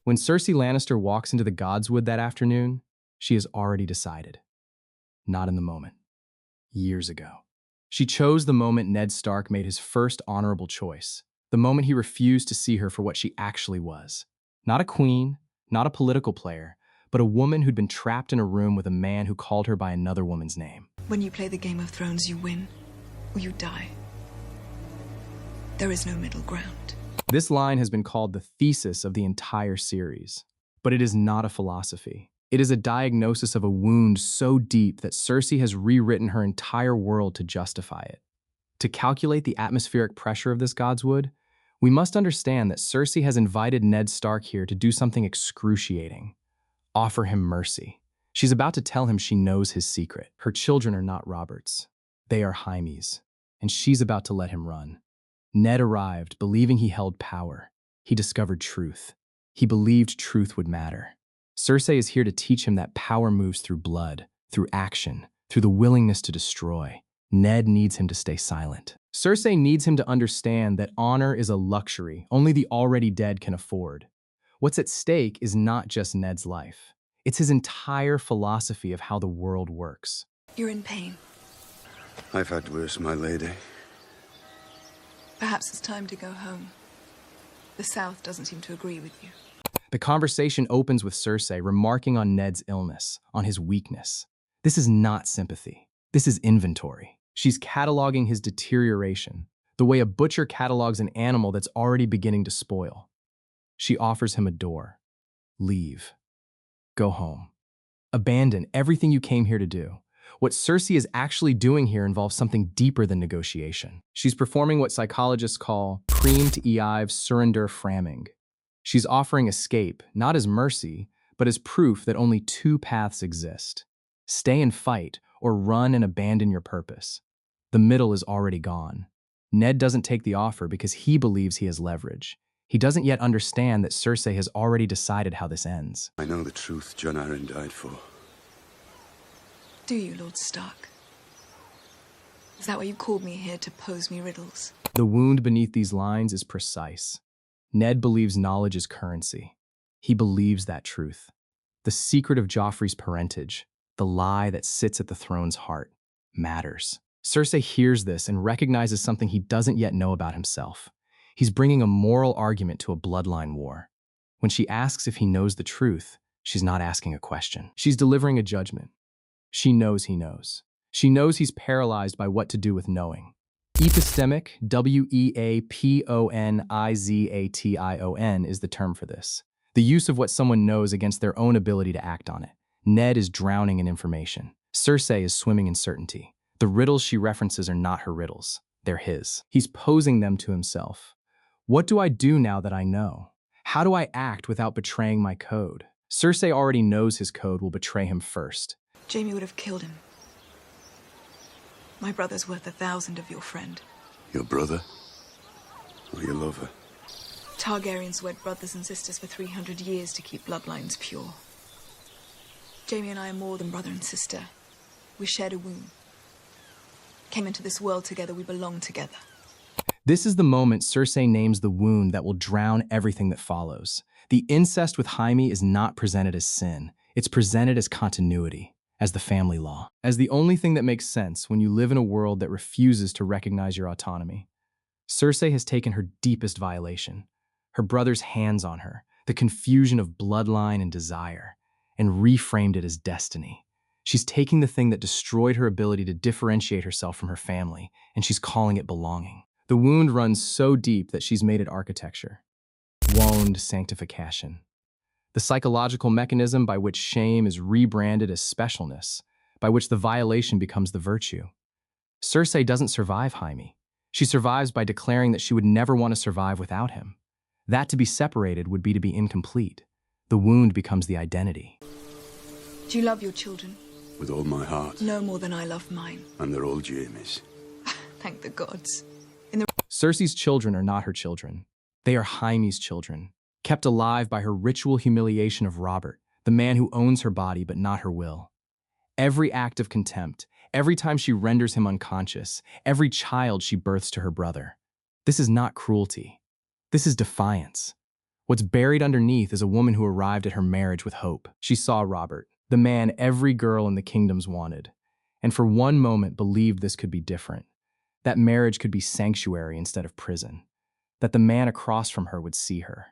When Cersei Lannister walks into the Godswood that afternoon, she has already decided. Not in the moment. Years ago. She chose the moment Ned Stark made his first honorable choice, the moment he refused to see her for what she actually was. Not a queen, not a political player, but a woman who'd been trapped in a room with a man who called her by another woman's name. When you play the Game of Thrones, you win, or you die. There is no middle ground. This line has been called the thesis of the entire series, but it is not a philosophy. It is a diagnosis of a wound so deep that Cersei has rewritten her entire world to justify it. To calculate the atmospheric pressure of this Godswood, we must understand that Cersei has invited Ned Stark here to do something excruciating. Offer him mercy. She's about to tell him she knows his secret. Her children are not Robert's. They are Jaime's, and she's about to let him run. Ned arrived, believing he held power. He discovered truth. He believed truth would matter. Cersei is here to teach him that power moves through blood, through action, through the willingness to destroy. Ned needs him to stay silent. Cersei needs him to understand that honor is a luxury only the already dead can afford. What's at stake is not just Ned's life. It's his entire philosophy of how the world works. You're in pain. I've had worse, my lady. Perhaps it's time to go home. The South doesn't seem to agree with you. The conversation opens with Cersei remarking on Ned's illness, on his weakness. This is not sympathy. This is inventory. She's cataloging his deterioration, the way a butcher catalogs an animal that's already beginning to spoil. She offers him a door. Leave. Go home. Abandon everything you came here to do. What Cersei is actually doing here involves something deeper than negotiation. She's performing what psychologists call primed Eiv surrender framing. She's offering escape, not as mercy, but as proof that only two paths exist. Stay and fight, or run and abandon your purpose. The middle is already gone. Ned doesn't take the offer because he believes he has leverage. He doesn't yet understand that Cersei has already decided how this ends. I know the truth John Arryn died for. Do you, Lord Stark? Is that why you called me here, to pose me riddles? The wound beneath these lines is precise. Ned believes knowledge is currency. He believes that truth. The secret of Joffrey's parentage, the lie that sits at the throne's heart, matters. Cersei hears this and recognizes something he doesn't yet know about himself. He's bringing a moral argument to a bloodline war. When she asks if he knows the truth, she's not asking a question. She's delivering a judgment. She knows he knows. She knows he's paralyzed by what to do with knowing. Epistemic, weaponization, is the term for this. The use of what someone knows against their own ability to act on it. Ned is drowning in information. Cersei is swimming in certainty. The riddles she references are not her riddles. They're his. He's posing them to himself. What do I do now that I know? How do I act without betraying my code? Cersei already knows his code will betray him first. Jaime would have killed him. My brother's worth 1,000 of your friend. Your brother? Or your lover? Targaryens wed brothers and sisters for 300 years to keep bloodlines pure. Jaime and I are more than brother and sister. We shared a womb. Came into this world together, we belong together. This is the moment Cersei names the wound that will drown everything that follows. The incest with Jaime is not presented as sin. It's presented as continuity, as the family law, as the only thing that makes sense when you live in a world that refuses to recognize your autonomy. Cersei has taken her deepest violation, her brother's hands on her, the confusion of bloodline and desire, and reframed it as destiny. She's taking the thing that destroyed her ability to differentiate herself from her family, and she's calling it belonging. The wound runs so deep that she's made it architecture. Wound sanctification. The psychological mechanism by which shame is rebranded as specialness, by which the violation becomes the virtue. Cersei doesn't survive Jaime. She survives by declaring that she would never want to survive without him. That to be separated would be to be incomplete. The wound becomes the identity. Do you love your children? With all my heart. No more than I love mine. And they're all Jaime's. Thank the gods. Cersei's children are not her children. They are Jaime's children, kept alive by her ritual humiliation of Robert, the man who owns her body but not her will. Every act of contempt, every time she renders him unconscious, every child she births to her brother. This is not cruelty. This is defiance. What's buried underneath is a woman who arrived at her marriage with hope. She saw Robert, the man every girl in the kingdoms wanted, and for one moment believed this could be different, that marriage could be sanctuary instead of prison, that the man across from her would see her.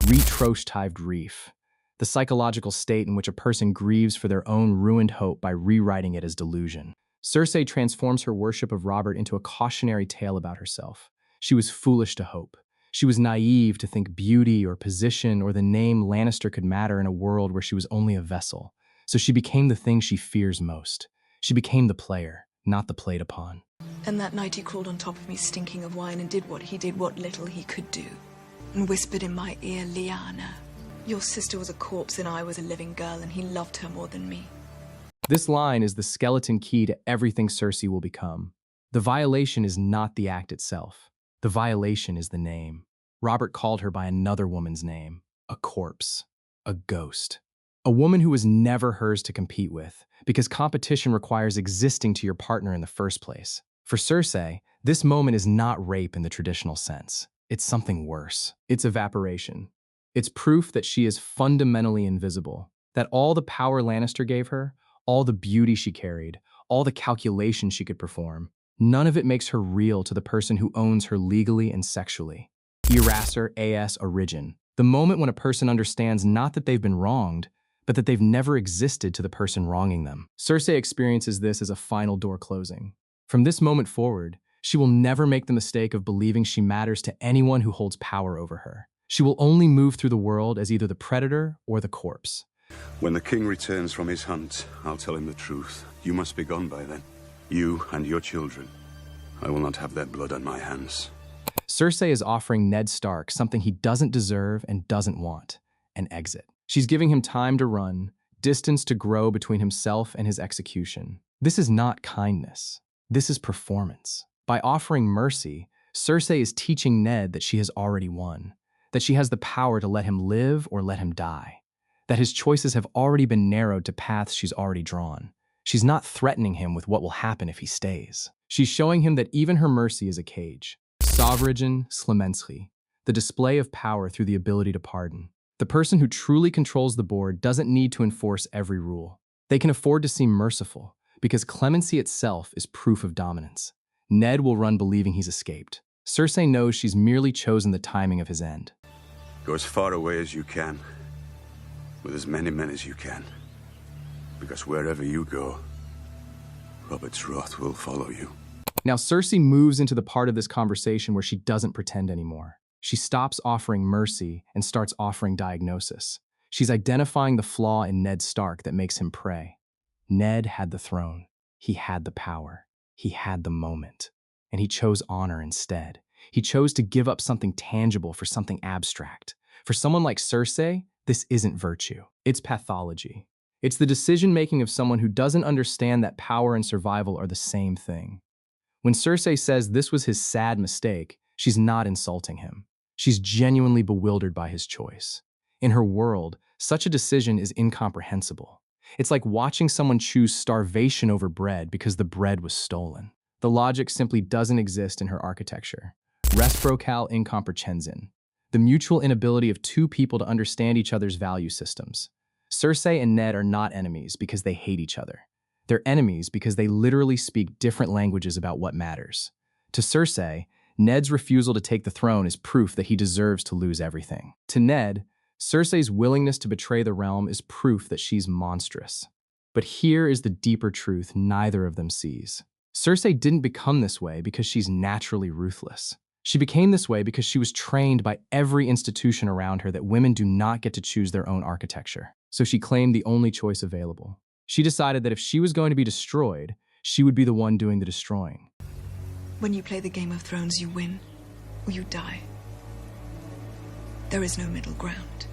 Retrospective grief, the psychological state in which a person grieves for their own ruined hope by rewriting it as delusion. Cersei transforms her worship of Robert into a cautionary tale about herself. She was foolish to hope. She was naive to think beauty or position or the name Lannister could matter in a world where she was only a vessel. So she became the thing she fears most. She became the player, not the played upon. And that night he crawled on top of me stinking of wine and did what little he could do. And whispered in my ear, Lyanna, your sister was a corpse and I was a living girl and he loved her more than me. This line is the skeleton key to everything Cersei will become. The violation is not the act itself. The violation is the name. Robert called her by another woman's name, a corpse, a ghost. A woman who was never hers to compete with, because competition requires existing to your partner in the first place. For Cersei, this moment is not rape in the traditional sense. It's something worse. It's evaporation. It's proof that she is fundamentally invisible, that all the power Lannister gave her, all the beauty she carried, all the calculation she could perform, none of it makes her real to the person who owns her legally and sexually. Erasure as origin. The moment when a person understands not that they've been wronged, but that they've never existed to the person wronging them. Cersei experiences this as a final door closing. From this moment forward, she will never make the mistake of believing she matters to anyone who holds power over her. She will only move through the world as either the predator or the corpse. When the king returns from his hunt, I'll tell him the truth. You must be gone by then. You and your children. I will not have their blood on my hands. Cersei is offering Ned Stark something he doesn't deserve and doesn't want, an exit. She's giving him time to run, distance to grow between himself and his execution. This is not kindness. This is performance. By offering mercy, Cersei is teaching Ned that she has already won, that she has the power to let him live or let him die, that his choices have already been narrowed to paths she's already drawn. She's not threatening him with what will happen if he stays. She's showing him that even her mercy is a cage. Sovereign Slamenski, the display of power through the ability to pardon. The person who truly controls the board doesn't need to enforce every rule. They can afford to seem merciful, because clemency itself is proof of dominance. Ned will run believing he's escaped. Cersei knows she's merely chosen the timing of his end. Go as far away as you can, with as many men as you can. Because wherever you go, Robert's wrath will follow you. Now Cersei moves into the part of this conversation where she doesn't pretend anymore. She stops offering mercy and starts offering diagnosis. She's identifying the flaw in Ned Stark that makes him prey. Ned had the throne. He had the power. He had the moment. And he chose honor instead. He chose to give up something tangible for something abstract. For someone like Cersei, this isn't virtue. It's pathology. It's the decision-making of someone who doesn't understand that power and survival are the same thing. When Cersei says this was his sad mistake, she's not insulting him. She's genuinely bewildered by his choice. In her world, such a decision is incomprehensible. It's like watching someone choose starvation over bread because the bread was stolen. The logic simply doesn't exist in her architecture. Reciprocal incomprehension. The mutual inability of two people to understand each other's value systems. Cersei and Ned are not enemies because they hate each other. They're enemies because they literally speak different languages about what matters. To Cersei, Ned's refusal to take the throne is proof that he deserves to lose everything. To Ned, Cersei's willingness to betray the realm is proof that she's monstrous. But here is the deeper truth neither of them sees. Cersei didn't become this way because she's naturally ruthless. She became this way because she was trained by every institution around her that women do not get to choose their own architecture. So she claimed the only choice available. She decided that if she was going to be destroyed, she would be the one doing the destroying. When you play the Game of Thrones, you win or you die. There is no middle ground.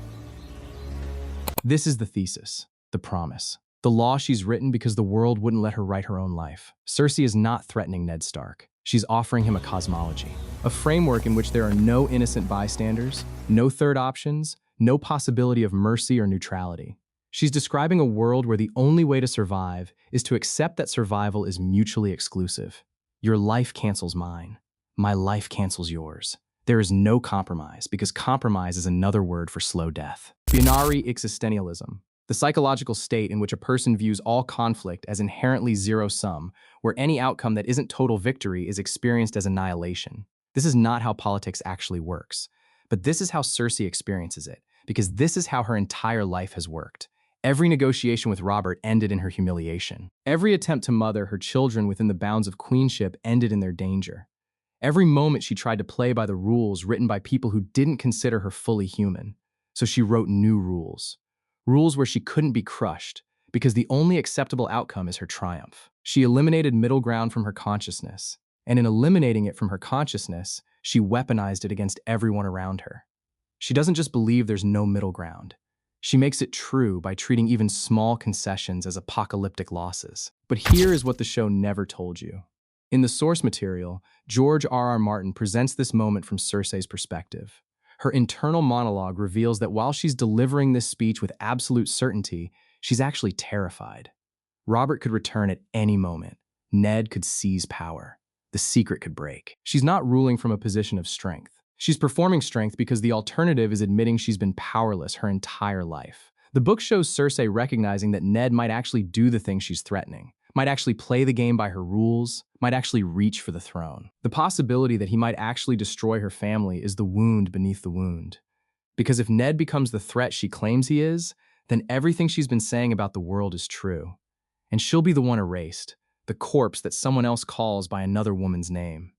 This is the thesis, the promise, the law she's written because the world wouldn't let her write her own life. Cersei is not threatening Ned Stark. She's offering him a cosmology, a framework in which there are no innocent bystanders, no third options, no possibility of mercy or neutrality. She's describing a world where the only way to survive is to accept that survival is mutually exclusive. Your life cancels mine. My life cancels yours. There is no compromise, because compromise is another word for slow death. Binary existentialism, the psychological state in which a person views all conflict as inherently zero-sum, where any outcome that isn't total victory is experienced as annihilation. This is not how politics actually works, but this is how Cersei experiences it, because this is how her entire life has worked. Every negotiation with Robert ended in her humiliation. Every attempt to mother her children within the bounds of queenship ended in their danger. Every moment she tried to play by the rules written by people who didn't consider her fully human. So she wrote new rules. Rules where she couldn't be crushed, because the only acceptable outcome is her triumph. She eliminated middle ground from her consciousness, and in eliminating it from her consciousness, she weaponized it against everyone around her. She doesn't just believe there's no middle ground. She makes it true by treating even small concessions as apocalyptic losses. But here is what the show never told you. In the source material, George R.R. Martin presents this moment from Cersei's perspective. Her internal monologue reveals that while she's delivering this speech with absolute certainty, she's actually terrified. Robert could return at any moment. Ned could seize power. The secret could break. She's not ruling from a position of strength. She's performing strength because the alternative is admitting she's been powerless her entire life. The book shows Cersei recognizing that Ned might actually do the thing she's threatening, might actually play the game by her rules, might actually reach for the throne. The possibility that he might actually destroy her family is the wound beneath the wound. Because if Ned becomes the threat she claims he is, then everything she's been saying about the world is true. And she'll be the one erased, the corpse that someone else calls by another woman's name.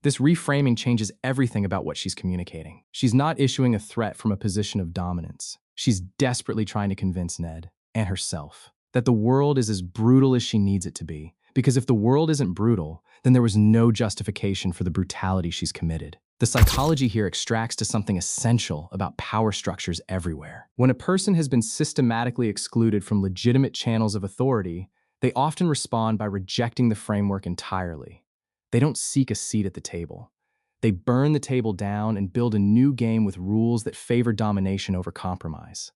This reframing changes everything about what she's communicating. She's not issuing a threat from a position of dominance. She's desperately trying to convince Ned, and herself, that the world is as brutal as she needs it to be. Because if the world isn't brutal, then there was no justification for the brutality she's committed. The psychology here extracts to something essential about power structures everywhere. When a person has been systematically excluded from legitimate channels of authority, they often respond by rejecting the framework entirely. They don't seek a seat at the table. They burn the table down and build a new game with rules that favor domination over compromise.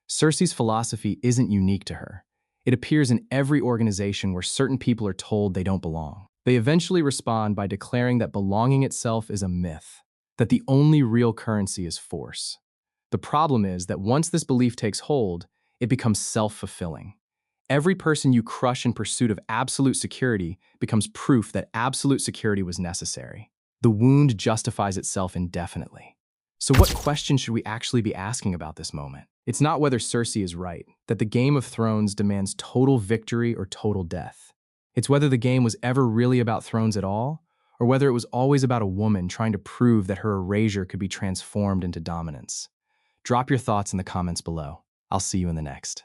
Cersei's philosophy isn't unique to her. It appears in every organization where certain people are told they don't belong. They eventually respond by declaring that belonging itself is a myth, that the only real currency is force. The problem is that once this belief takes hold, it becomes self-fulfilling. Every person you crush in pursuit of absolute security becomes proof that absolute security was necessary. The wound justifies itself indefinitely. So what question should we actually be asking about this moment? It's not whether Cersei is right, that the Game of Thrones demands total victory or total death. It's whether the game was ever really about thrones at all, or whether it was always about a woman trying to prove that her erasure could be transformed into dominance. Drop your thoughts in the comments below. I'll see you in the next.